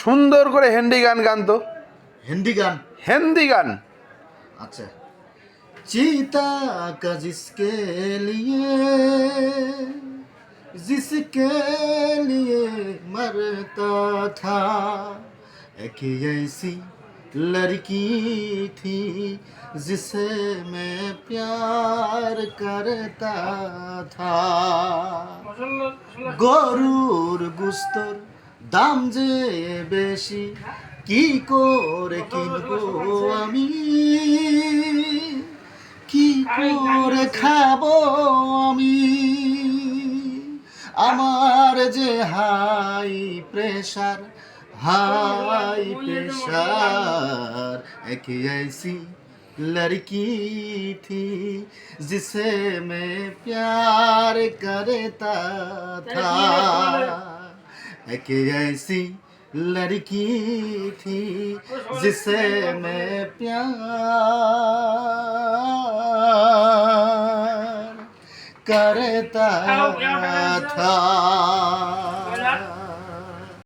সুন্দর করে হিন্দি গান গান তো। हिंदी गान। হিন্দি গান। अच्छा। चीता का जिसके लिए मरता था, एक ऐसी लड़की थी जिसे मैं प्यार करता था। গরুর গুস্তর দাম যে বেশি, কি করে কিনবো আমি, কি করে খাবো আমি, আমার যে হাই প্রেশার, हाई प्रेशर। एक ऐसी लड़की थी जिसे मैं प्यार करता था, एक ऐसी लड़की थी जिसे मैं प्यार करता था।